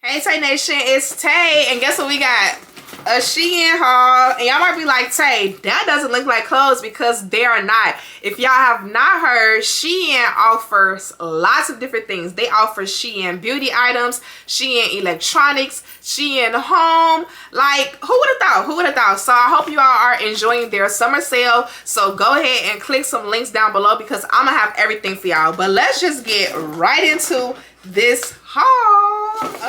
Hey Tay Nation, it's Tay, and guess what we got? A Shein haul. And y'all might be like, Tay, that doesn't look like clothes, because they are not. If y'all have not heard, Shein offers lots of different things. They offer Shein beauty items, Shein electronics, Shein home. Like, who would have thought? Who would have thought? So I hope you all are enjoying their summer sale. So go ahead and click some links down below, because I'm gonna have everything for y'all. But let's just get right into this haul.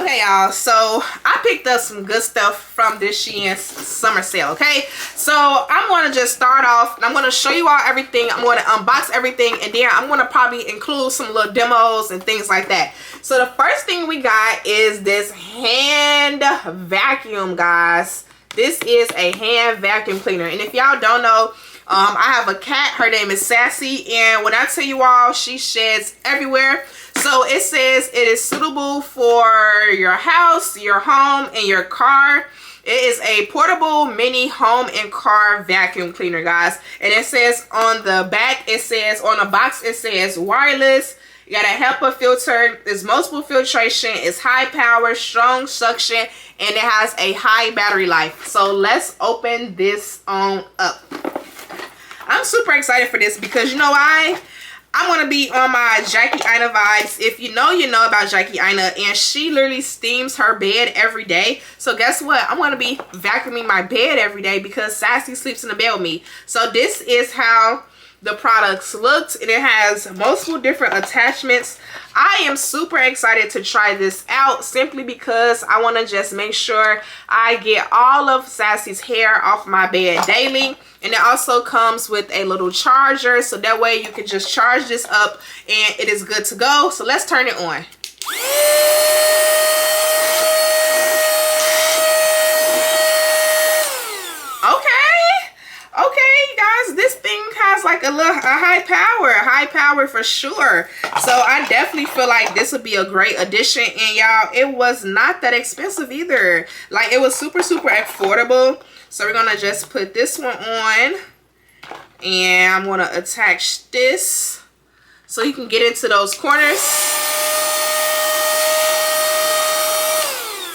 Okay, y'all, so I picked up some good stuff from this Shein summer sale. Okay, so I'm going to just start off and I'm going to show you all everything. I'm going to unbox everything, and then I'm going to probably include some little demos and things like that. So the first thing we got is this hand vacuum, guys. This is a hand vacuum cleaner, and if y'all don't know, I have a cat. Her name is Sassy, and when I tell you all, she sheds everywhere. So it says it is suitable for your house, your home, and your car. It is a portable mini home and car vacuum cleaner, guys. And it says on the back, it says on the box, it says wireless. You got a HEPA filter. There's multiple filtration. It's high power, strong suction, and it has a high battery life. So let's open this on up. I'm super excited for this because you know why? I'm going to be on my Jackie Aina vibes. If you know about Jackie Aina, and she literally steams her bed every day. So guess what? I'm going to be vacuuming my bed every day because Sassy sleeps in the bed with me. So this is how the products looked, and it has multiple different attachments. I am super excited to try this out simply because I want to just make sure I get all of Sassy's hair off my bed daily. And it also comes with a little charger, so that way you can just charge this up and it is good to go. So let's turn it on. Okay, guys, this thing has like a high power for sure. So I definitely feel like this would be a great addition. And y'all, it was not that expensive either. Like, it was super affordable. So we're gonna just put this one on, and I'm gonna attach this so you can get into those corners.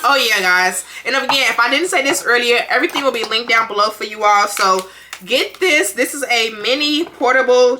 Oh yeah, guys, and again, if I didn't say this earlier, everything will be linked down below for you all. So get this. This is a mini portable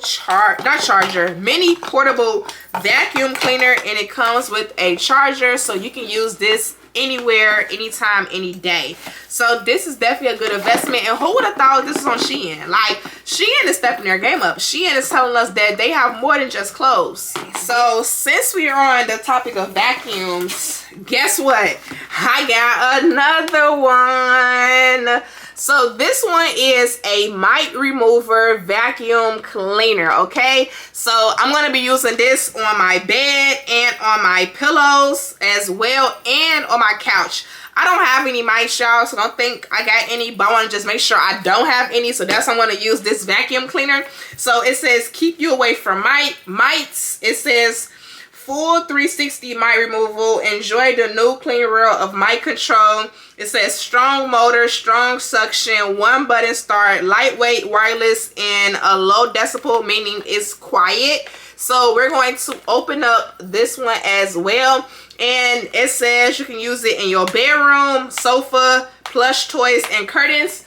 mini portable vacuum cleaner, and it comes with a charger, so you can use this anywhere, anytime, any day. So this is definitely a good investment. And who would have thought this is on Shein? Like, Shein is stepping their game up. Shein is telling us that they have more than just clothes. So since we are on the topic of vacuums, guess what? I got another one. So this one is a mite remover vacuum cleaner. Okay, so I'm going to be using this on my bed and on my pillows as well, and on my couch. I don't have any mites, y'all, so don't think I got any, but I want to just make sure I don't have any. So that's why I'm going to use this vacuum cleaner. So it says keep you away from mites. It says full 360 mite removal. Enjoy the new clean world of mite control. It says strong motor, strong suction, one button start, lightweight, wireless, and a low decibel, meaning it's quiet. So we're going to open up this one as well. And it says you can use it in your bedroom, sofa, plush toys, and curtains.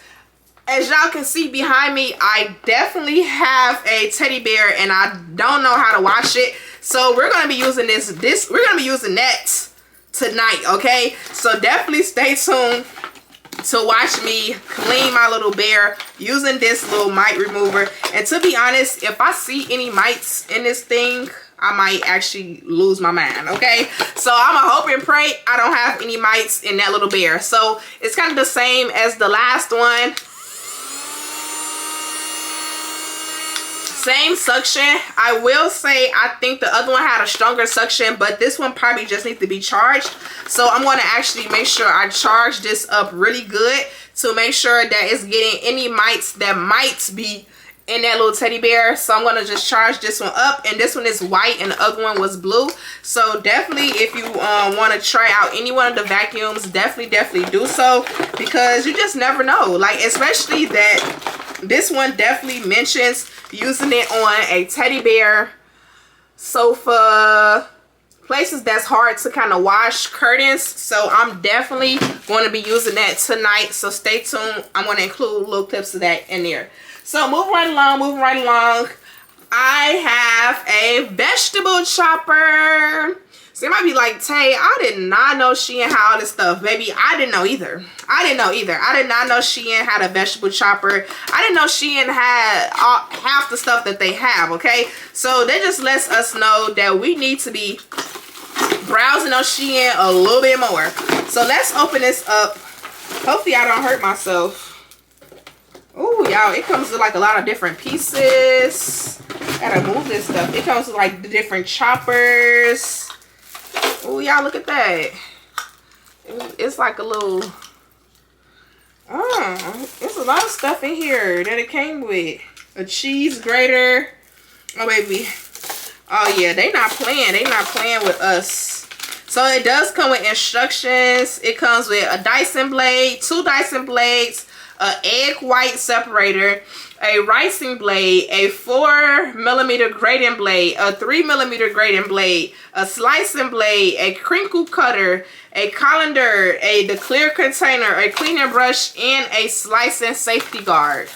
As y'all can see behind me, I definitely have a teddy bear, and I don't know how to wash it. So we're going to be using we're going to be using that tonight, okay? So definitely stay tuned to watch me clean my little bear using this little mite remover. And to be honest, if I see any mites in this thing, I might actually lose my mind, okay? So I'm a hope and pray I don't have any mites in that little bear. So it's kind of the same as the last one. Same suction. I will say I think the other one had a stronger suction, but this one probably just needs to be charged. So I'm going to actually make sure I charge this up really good to make sure that it's getting any mites that might be in that little teddy bear. So I'm going to just charge this one up, and this one is white and the other one was blue. So definitely, if you want to try out any one of the vacuums, definitely do so, because you just never know. Like, especially that this one definitely mentions using it on a teddy bear, sofa, places that's hard to kind of wash, curtains. So I'm definitely going to be using that tonight. So stay tuned. I'm going to include little clips of that in there. So moving right along. I have a vegetable chopper. So you might be like, Tay, I did not know Shein had all this stuff. Baby, I didn't know either. I did not know Shein had a vegetable chopper. I didn't know Shein had half the stuff that they have, okay? So that just lets us know that we need to be browsing on Shein a little bit more. So let's open this up. Hopefully I don't hurt myself. Oh, y'all, it comes with like a lot of different pieces. Gotta move this stuff. It comes with like the different choppers. Oh, y'all, look at that. It's like a little... there's a lot of stuff in here that it came with. A cheese grater. Oh, baby. Oh, yeah, they not playing. They not playing with us. So it does come with instructions. It comes with a Dyson blade, 2 Dyson blades, an egg white separator, a ricing blade, a 4mm grating blade, a 3mm grating blade, a slicing blade, a crinkle cutter, a colander, the clear container, a cleaning brush, and a slicing safety guard.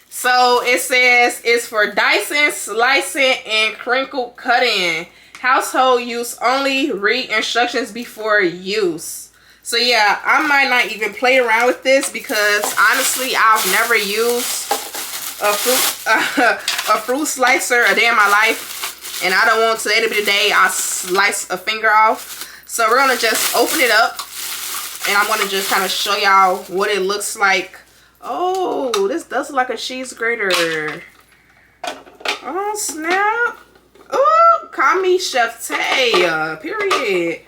So it says it's for dicing, slicing, and crinkle cutting. Household use only. Read instructions before use. So yeah, I might not even play around with this because honestly, I've never used a fruit slicer a day in my life, and I don't want today to be the day I slice a finger off. So we're gonna just open it up, and I'm gonna just kind of show y'all what it looks like. Oh, this does look like a cheese grater. Oh snap! Oh, call me Chef Tay. Period.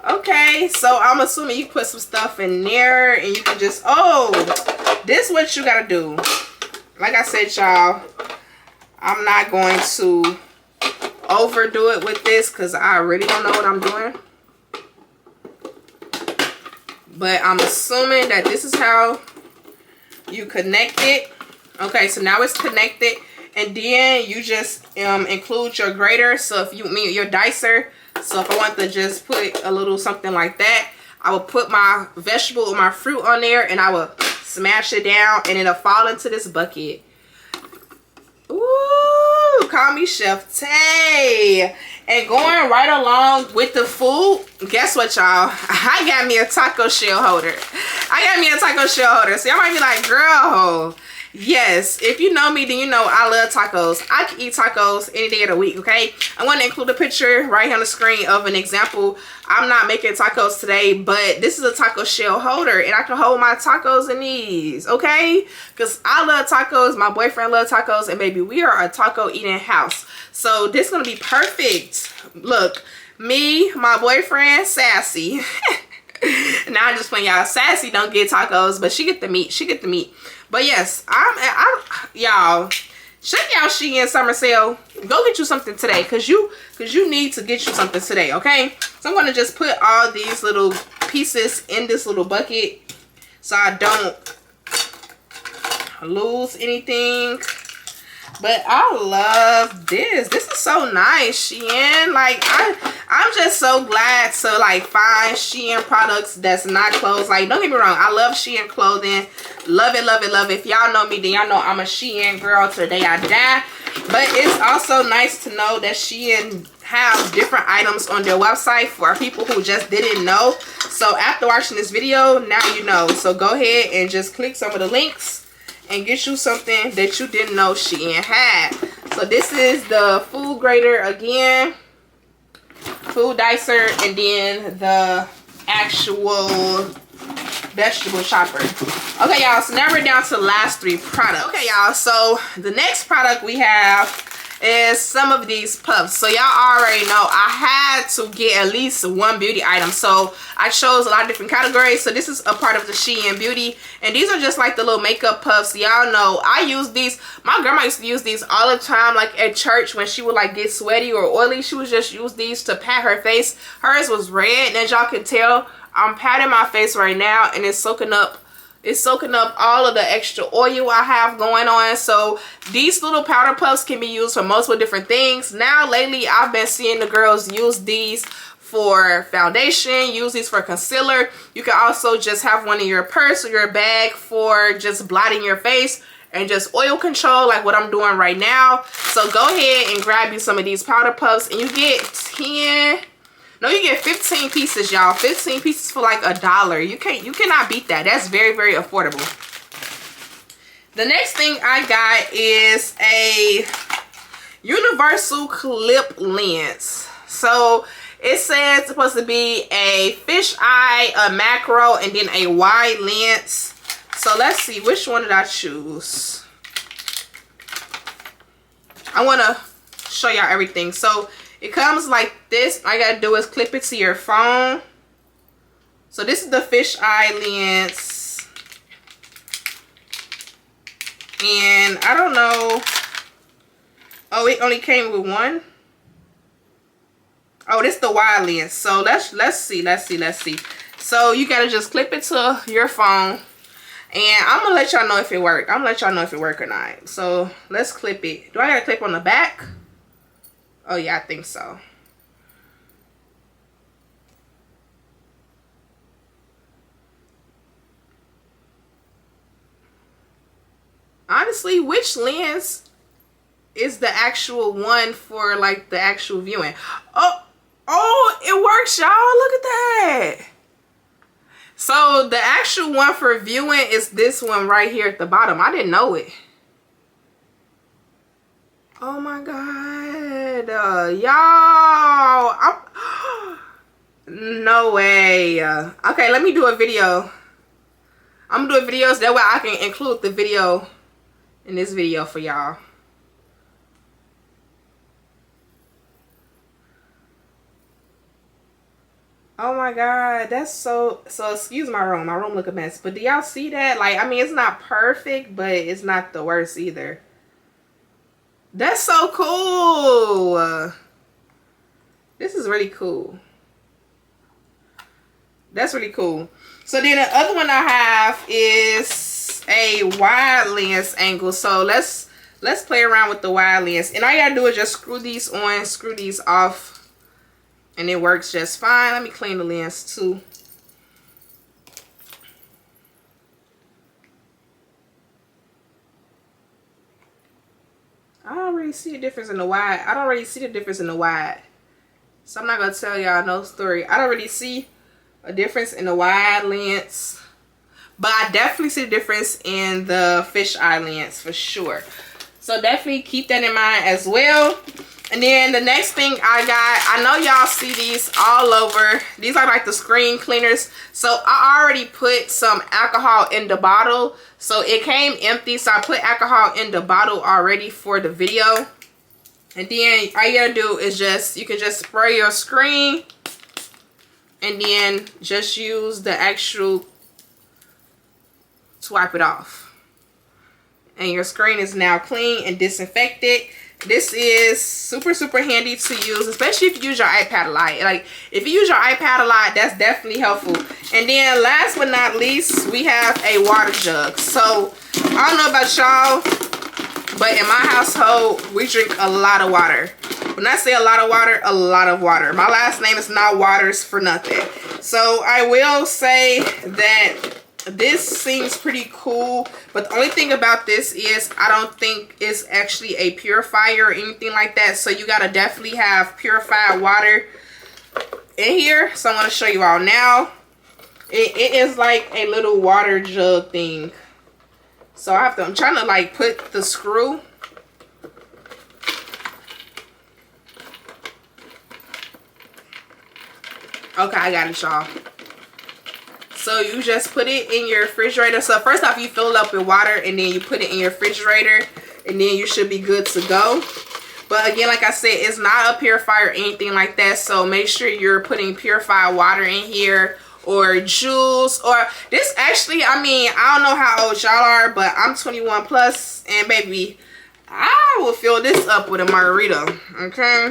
Okay, so I'm assuming you put some stuff in there and you can just, this is what you gotta do. Like I said, y'all, I'm not going to overdo it with this because I really don't know what I'm doing. But I'm assuming that this is how you connect it. Okay, so now it's connected. And then you just include your grater. So if you mean your dicer. So if I want to just put a little something like that, I will put my vegetable or my fruit on there and I will smash it down and it'll fall into this bucket. Ooh, call me Chef Tay. And going right along with the food, guess what, y'all? I got me a taco shell holder. So y'all might be like, girl, yes, if you know me, then you know I love tacos. I can eat tacos any day of the week, okay? I want to include a picture right here on the screen of an example. I'm not making tacos today, but this is a taco shell holder, and I can hold my tacos in these, okay? Because I love tacos, my boyfriend loves tacos, and baby, we are a taco eating house. So this is going to be perfect. Look, me, my boyfriend, Sassy. Now I'm just playing, y'all. Sassy don't get tacos, but she get the meat. But yes, y'all, check out SHEIN Summer Sale. Go get you something today, cause you need to get you something today, okay? So I'm gonna just put all these little pieces in this little bucket so I don't lose anything. But I love this. This is so nice, Shein. Like I'm just so glad to like find Shein products that's not clothes. Like, don't get me wrong, I love Shein clothing. Love it, love it, love it. If y'all know me, then y'all know I'm a Shein girl till the day I die. But it's also nice to know that Shein have different items on their website for people who just didn't know. So after watching this video, now you know. So go ahead and just click some of the links and get you something that you didn't know Shein had. So this is the food grater again, food dicer, and then the actual vegetable chopper. Okay, y'all, so now we're down to the last 3 products. Okay, y'all, so the next product we have is some of these puffs. So y'all already know I had to get at least one beauty item, so I chose a lot of different categories. So this is a part of the Shein Beauty, and these are just like the little makeup puffs. Y'all know I use these. My grandma used to use these all the time, like at church when she would like get sweaty or oily. She would just use these to pat her face. Hers was red, and as y'all can tell, I'm patting my face right now and it's soaking up It's soaking up all of the extra oil I have going on. So these little powder puffs can be used for multiple different things. Now lately I've been seeing the girls use these for foundation, use these for concealer. You can also just have one in your purse or your bag for just blotting your face and just oil control, like what I'm doing right now. So go ahead and grab you some of these powder puffs, and you get 10, no, you get 15 pieces, y'all. 15 pieces for like $1. You cannot beat that. That's very, very affordable. The next thing I got is a universal clip lens. So it says it's supposed to be a fish eye, a macro, and then a wide lens. So let's see, which one did I choose? I want to show y'all everything. So it comes like this. All you gotta do is clip it to your phone. So this is the fish eye lens. And I don't know. Oh, it only came with one. Oh, this is the wide lens. So let's see. So you gotta just clip it to your phone. And I'm gonna let y'all know if it works. I'm gonna let y'all know if it works or not. So let's clip it. Do I gotta clip on the back? Oh yeah, I think so. Honestly, which lens is the actual one for like the actual viewing? Oh, it works, y'all. Look at that. So the actual one for viewing is this one right here at the bottom. I didn't know it. Oh my God, y'all. No way. Okay, let me do a video. I'm gonna do a video so that way I can include the video in this video for y'all. Oh my God, that's so excuse my room. My room look a mess. But do y'all see that? Like, I mean, it's not perfect, but it's not the worst either. That's so cool. This is really cool. That's really cool. So then the other one I have is a wide lens angle. So let's play around with the wide lens. And all you gotta do is just screw these on, screw these off. And it works just fine. Let me clean the lens too. I don't really see the difference in the wide. I don't really see the difference in the wide. So I'm not going to tell y'all no story. I don't really see a difference in the wide lens. But I definitely see the difference in the fish eye lens for sure. So definitely keep that in mind as well. And then the next thing I got, I know y'all see these all over. These are like the screen cleaners. So I already put some alcohol in the bottle. So it came empty. So I put alcohol in the bottle already for the video. And then all you gotta do is you can just spray your screen. And then just use the actual to wipe it off. And your screen is now clean and disinfected. This is super handy to use, especially if you use your iPad a lot. Like, if you use your iPad a lot, that's definitely helpful. And then last but not least, we have a water jug. So I don't know about y'all, but in my household, we drink a lot of water. When I say a lot of water. My last name is not Waters for nothing. So I will say that this seems pretty cool, but the only thing about this is I don't think it's actually a purifier or anything like that. So you gotta definitely have purified water in here. So I want to show you all now. It is like a little water jug thing. So I'm trying to like put the screw. Okay, I got it, y'all. So you just put it in your refrigerator. So first off, you fill it up with water and then you put it in your refrigerator and then you should be good to go. But again, like I said, it's not a purifier or anything like that. So make sure you're putting purified water in here or juice or this. Actually, I mean, I don't know how old y'all are, but I'm 21 plus and baby, I will fill this up with a margarita. Okay.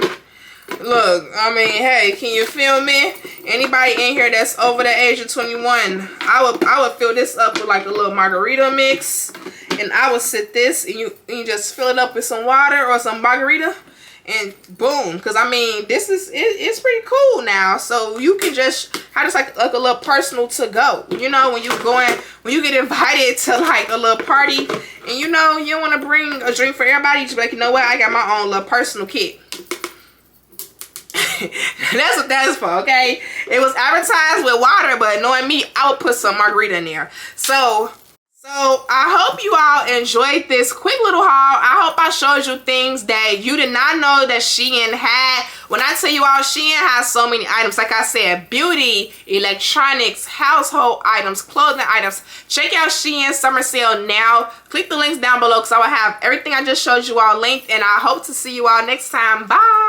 Look, I mean, hey, can you feel me? Anybody in here that's over the age of 21, I would fill this up with like a little margarita mix, and I would sit this and you just fill it up with some water or some margarita, and boom. Because I mean, this is it's pretty cool now. So you can just have this like a little personal to go. You know, when you get invited to like a little party, and you know you don't want to bring a drink for everybody, you just be like, you know what, I got my own little personal kit. That's what that is for, okay? It was advertised with water, but knowing me, I would put some margarita in there. So I hope you all enjoyed this quick little haul. I hope I showed you things that you did not know that SHEIN had. When I tell you all, SHEIN has so many items. Like I said, beauty, electronics, household items, clothing items. Check out SHEIN Summer Sale now. Click the links down below because I will have everything I just showed you all linked. And I hope to see you all next time. Bye.